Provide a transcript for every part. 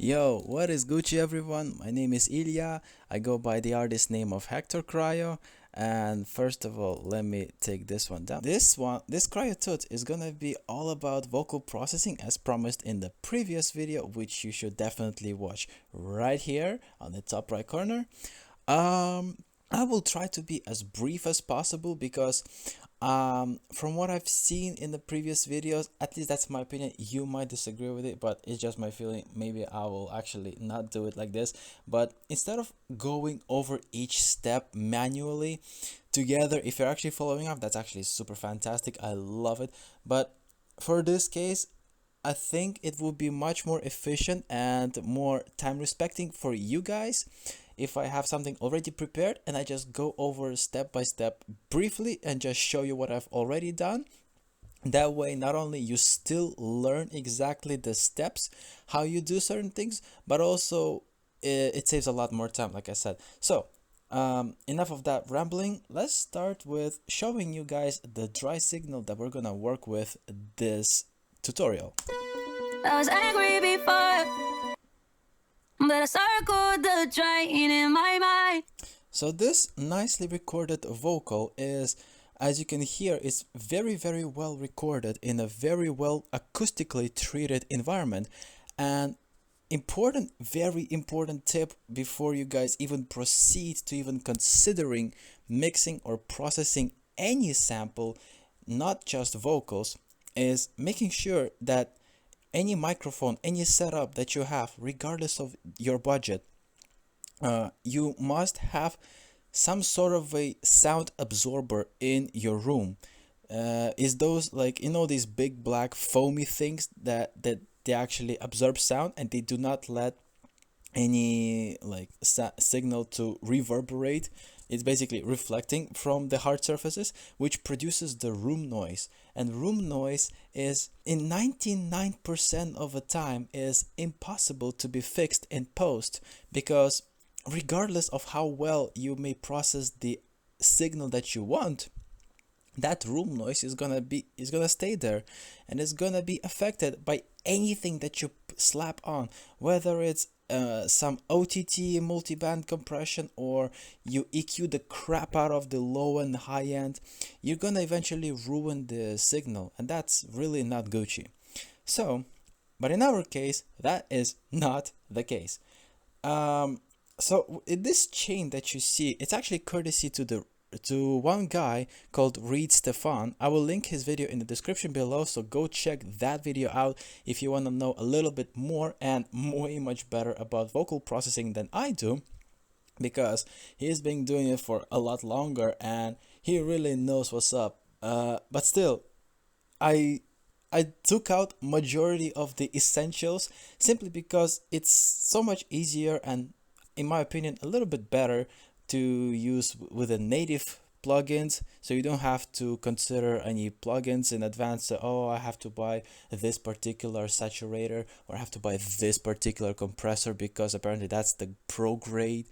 Yo, what is Gucci everyone? My name is Ilya. I go by the artist name of Hector Cryo. And first of all, let me take this one down. This CryoTuts is gonna be all about vocal processing as promised in the previous video, which you should definitely watch right here on the top right corner. I will try to be as brief as possible because from what I've seen in the previous videos, at least that's my opinion. You might disagree with it, but it's just my feeling. Maybe I will actually not do it like this, but instead of going over each step manually together, if you're actually following up, that's actually super fantastic. I love it. But for this case, I think it would be much more efficient and more time respecting for you guys if I have something already prepared and I just go over step by step briefly and just show you what I've already done. That way, not only you still learn exactly the steps, how you do certain things, but also it saves a lot more time, like I said. So, enough of that rambling. Let's start with showing you guys the dry signal that we're gonna work with this tutorial. I was angry before, but I circled the drain in my mind. So this nicely recorded vocal is, as you can hear, is very well recorded in a very well acoustically treated environment. And very important tip before you guys even proceed to even considering mixing or processing any sample, not just vocals, is making sure that any microphone, any setup that you have, regardless of your budget, you must have some sort of a sound absorber in your room. Is those, like, you know, these big black foamy things that they actually absorb sound and they do not let any like signal to reverberate. It's basically reflecting from the hard surfaces, which produces the room noise. And room noise is, in 99% of the time, is impossible to be fixed in post, because regardless of how well you may process the signal that you want, that room noise is gonna stay there, and it's gonna be affected by anything that you slap on, whether it's some OTT multiband compression or you EQ the crap out of the low and high end. You're gonna eventually ruin the signal, and that's really not Gucci. So, but in our case, that is not the case. So in this chain that you see, it's actually courtesy to one guy called Reid Stefan. I will link his video in the description below, so go check that video out if you want to know a little bit more and way much better about vocal processing than I do, because he's been doing it for a lot longer and he really knows what's up. But still, I took out majority of the essentials simply because it's so much easier and, in my opinion, a little bit better to use with the native plugins, so you don't have to consider any plugins in advance. Oh, I have to buy this particular saturator, or I have to buy this particular compressor because apparently that's the pro grade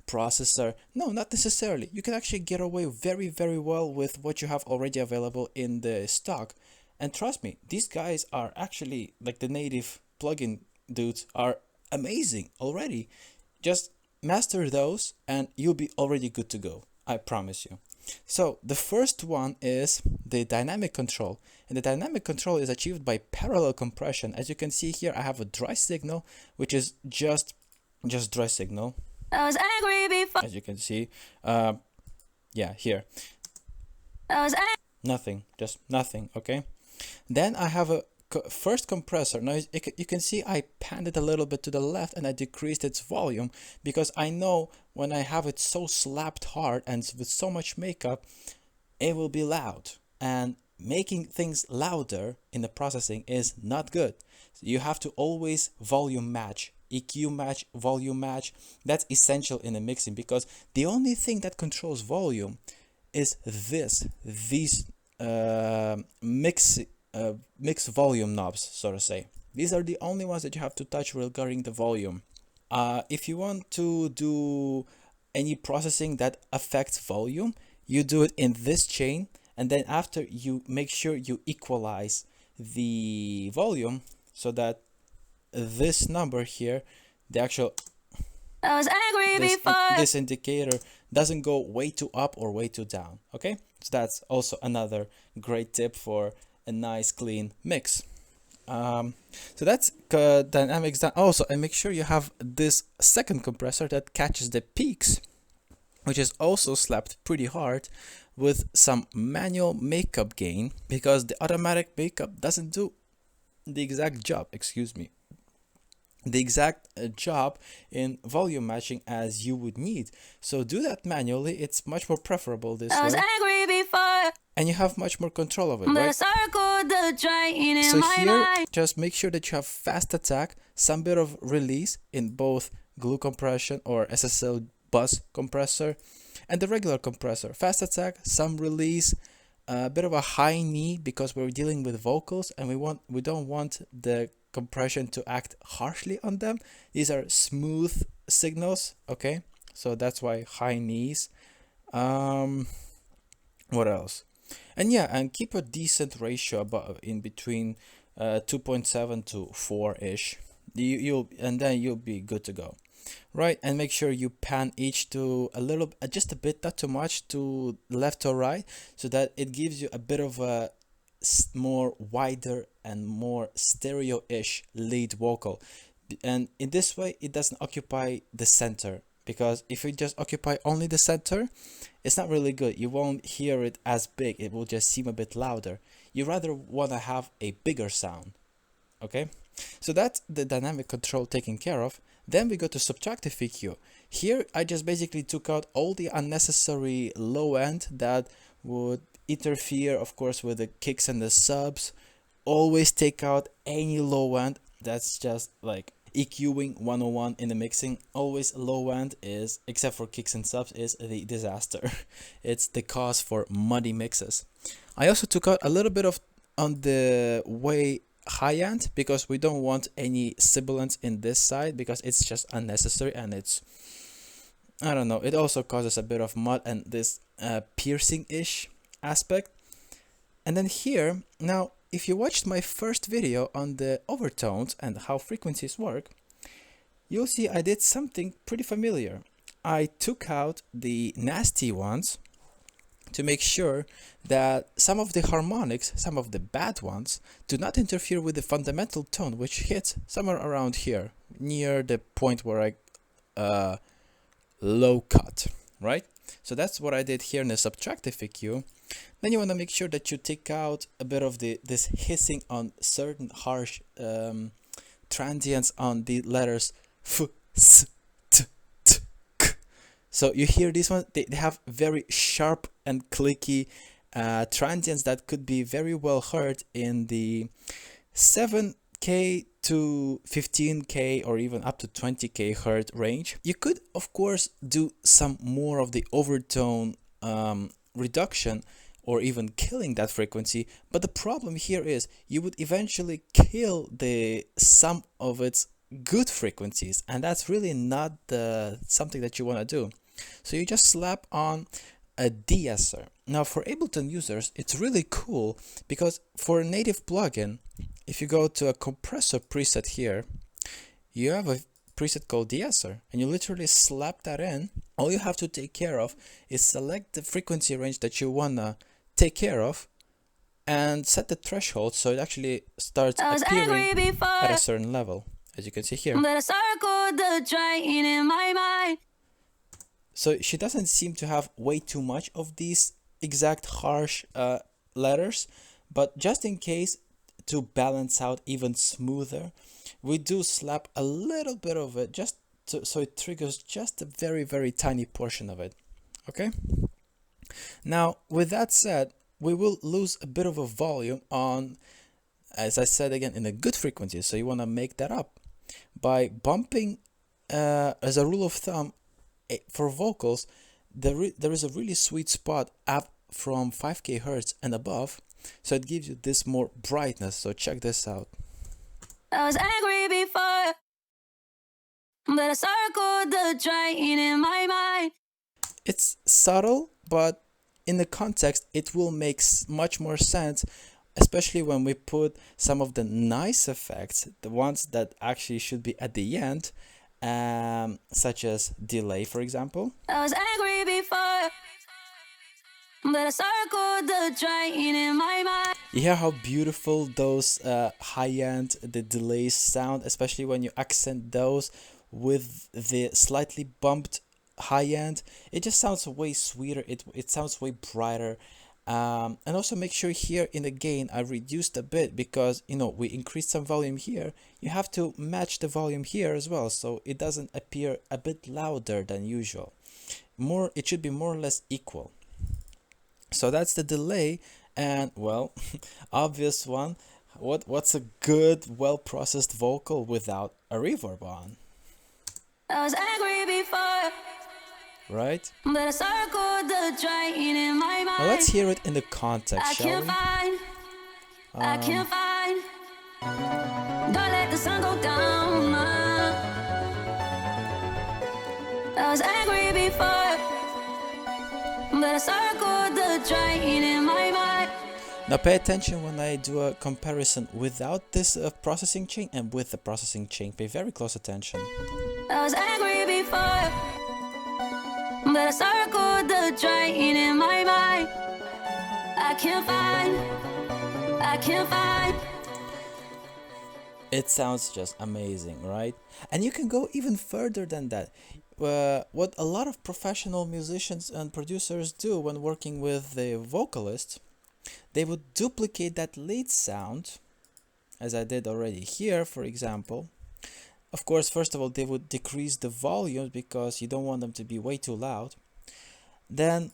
processor. No, not necessarily. You can actually get away very well with what you have already available in the stock. And trust me, these guys are actually, like, the native plugin dudes are amazing already. Just master those and you'll be already good to go, I promise you. So the first one is the dynamic control, and the dynamic control is achieved by parallel compression. As you can see here, I have a dry signal, which is just dry signal. I was angry before. As you can see, yeah, here. Nothing, just nothing, okay? Then I have a first compressor. Now you can see I panned it a little bit to the left and I decreased its volume, because I know when I have it so slapped hard and with so much makeup, it will be loud, and making things louder in the processing is not good. So you have to always volume match, EQ match, volume match. That's essential in the mixing, because the only thing that controls volume is these mix volume knobs, so to say. These are the only ones that you have to touch regarding the volume. If you want to do any processing that affects volume, you do it in this chain, and then after you make sure you equalize the volume so that this number here, the actual I was angry before. this indicator doesn't go way too up or way too down. Okay, so that's also another great tip for a nice clean mix. So that's dynamics down also, and make sure you have this second compressor that catches the peaks, which is also slapped pretty hard with some manual makeup gain, because the automatic makeup doesn't do the exact job, the exact job in volume matching as you would need. So do that manually. It's much more preferable this I was way, angry before. and you have much more control of it, But I right? circled the drain in So my here, mind. just make sure that you have fast attack, some bit of release in both glue compression or SSL bus compressor and the regular compressor. Fast attack, some release, a bit of a high knee because we're dealing with vocals and we don't want the compression to act harshly on them. These are smooth signals, okay? So that's why high knees. What else? And yeah, and keep a decent ratio in between 2.7 to 4-ish. And then you'll be good to go, right? And make sure you pan each to a little, just a bit, not too much, to left or right, so that it gives you a bit of a more wider and more stereo-ish lead vocal. And in this way, it doesn't occupy the center, because if you just occupy only the center, it's not really good. You won't hear it as big. It will just seem a bit louder. You rather want to have a bigger sound, okay? So that's the dynamic control taken care of. Then we go to Subtractive EQ. Here I just basically took out all the unnecessary low end that would interfere, of course, with the kicks and the subs. Always take out any low end. That's just like EQing 101 in the mixing. Always low end is, except for kicks and subs, is the disaster. It's the cause for muddy mixes. I also took out a little bit of on the way high end, because we don't want any sibilance in this side, because it's just unnecessary, and it's, I don't know, it also causes a bit of mud and this piercing-ish aspect. And then here, now if you watched my first video on the overtones and how frequencies work, you'll see I did something pretty familiar. I took out the nasty ones to make sure that some of the harmonics, some of the bad ones, do not interfere with the fundamental tone, which hits somewhere around here, near the point where I low cut, right? So that's what I did here in the Subtractive EQ. Then you want to make sure that you take out a bit of this hissing on certain harsh transients on the letters f, s, t, t, k. So you hear these ones, they have very sharp and clicky transients that could be very well heard in the 7K to 15K or even up to 20K hertz range. You could, of course, do some more of the overtone reduction or even killing that frequency, but the problem here is you would eventually kill the sum of its good frequencies, and that's really not something that you want to do. So you just slap on a de-esser. Now for Ableton users, it's really cool, because for a native plugin, if you go to a compressor preset here, you have a preset called de-esser, and you literally slap that in. All you have to take care of is select the frequency range that you wanna take care of and set the threshold so it actually starts appearing at a certain level, as you can see here. But I circled the drain in my mind. So she doesn't seem to have way too much of these exact harsh letters, but just in case, to balance out even smoother, we do slap a little bit of it just so it triggers just a very, very tiny portion of it. Okay? Now, with that said, we will lose a bit of a volume on, as I said again, in a good frequency. So you want to make that up by bumping, as a rule of thumb, for vocals, there is a really sweet spot up from 5K hertz and above. So it gives you this more brightness. So check this out. I was angry before, but I circled the drain in my mind. It's subtle, but in the context, it will make much more sense especially when we put some of the nice effects, the ones that actually should be at the end, such as delay, for example. I was angry before, but I circled the drain in my mind. You hear how beautiful those high-end the delays sound, especially when you accent those with the slightly bumped high-end. It just sounds way sweeter. It sounds way brighter. And also make sure here in the gain I reduced a bit, because we increased some volume here. You have to match the volume here as well, so it doesn't appear a bit louder than usual. It should be more or less equal. So that's the delay. And well, obvious one, what's a good, well-processed vocal without a reverb on? I was angry before, right? but I circled the drain in my mind. Well, let's hear it in the context, shall we? I can't find. Don't let the sun go down. I was angry before, but I circled the drain in my mind. Now pay attention when I do a comparison without this processing chain and with the processing chain. Pay very close attention. I was angry before, but I circled the drain in my mind. I can't find. It sounds just amazing, right? And you can go even further than that. What a lot of professional musicians and producers do when working with the vocalist, they would duplicate that lead sound, as I did already here, for example. Of course, first of all, they would decrease the volume because you don't want them to be way too loud. Then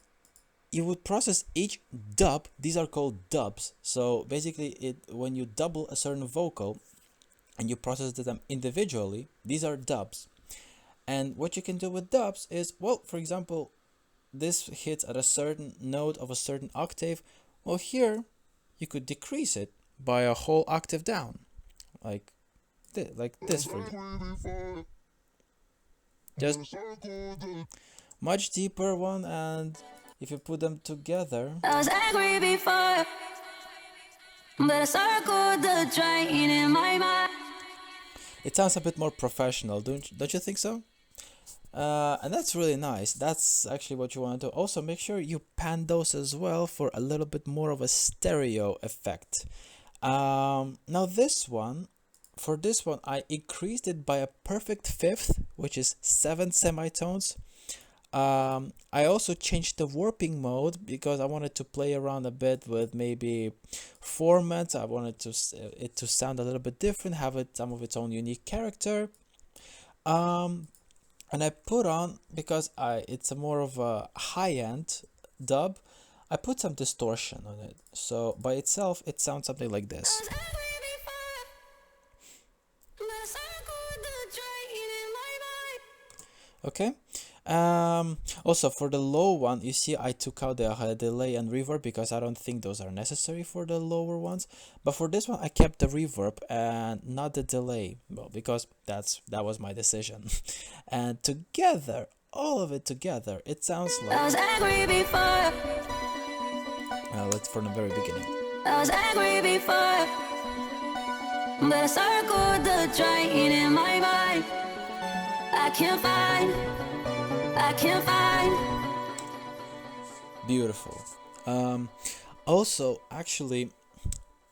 you would process each dub. These are called dubs. So basically, when you double a certain vocal and you process them individually, these are dubs. And what you can do with dubs is, well, for example, this hits at a certain note of a certain octave. Well, here you could decrease it by a whole octave down, like this, for example. Just much deeper one, and if you put them together. I was angry before, but I circled the drain in my mind. It sounds a bit more professional, don't you think so? And that's really nice. That's actually what you want to do. Also, make sure you pan those as well for a little bit more of a stereo effect. Now for this one, I increased it by a perfect fifth, which is 7 semitones. I also changed the warping mode because I wanted to play around a bit with maybe formats. I wanted it to sound a little bit different, have some of its own unique character. And I put on, because it's a more of a high-end dub, I put some distortion on it. So by itself, it sounds something like this. Okay. Also for the low one, you see I took out the delay and reverb because I don't think those are necessary for the lower ones. But for this one, I kept the reverb and not the delay, well, because that was my decision. And together, all of it together, it sounds like. I was angry before. Let's from the very beginning. I was angry before, but I circled the drain in my mind. I can't find. Beautiful. Also, actually,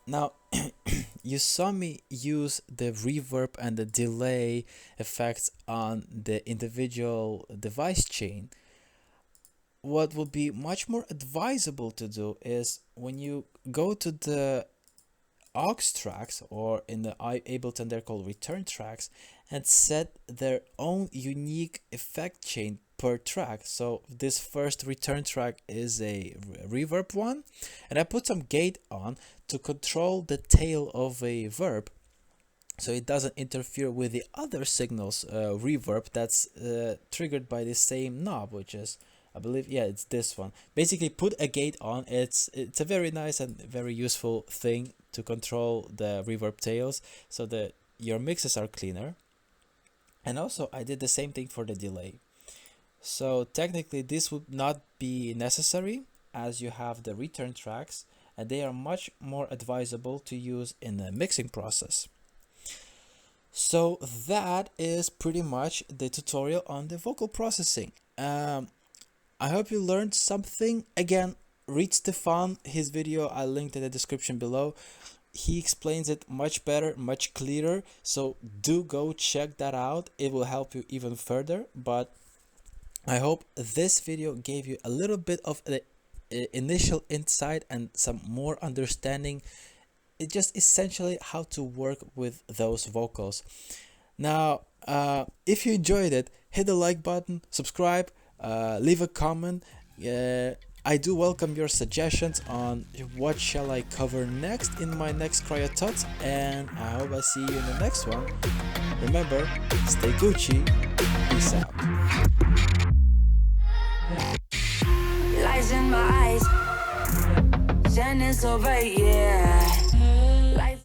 now you saw me use the reverb and the delay effects on the individual device chain. What would be much more advisable to do is when you go to the aux tracks, or in the Ableton they're called return tracks, and set their own unique effect chain per track. So this first return track is a reverb one, and I put some gate on to control the tail of a verb so it doesn't interfere with the other signals reverb that's triggered by the same knob, which is, I believe, yeah, it's this one. Basically put a gate on. It's a very nice and very useful thing to control the reverb tails so that your mixes are cleaner. And also I did the same thing for the delay. So technically this would not be necessary as you have the return tracks and they are much more advisable to use in the mixing process. So that is pretty much the tutorial on the vocal processing. I hope you learned something. Again, read Stefan, his video I linked in the description below. He explains it much better, much clearer, so do go check that out. It will help you even further. But I hope this video gave you a little bit of the initial insight and some more understanding. It's just essentially how to work with those vocals. Now, if you enjoyed it, hit the like button, subscribe, leave a comment. I do welcome your suggestions on what shall I cover next in my next CryoTuts, and I hope I see you in the next one. Remember, stay Gucci. Peace out. Lights in my eyes, shining so bright, yeah.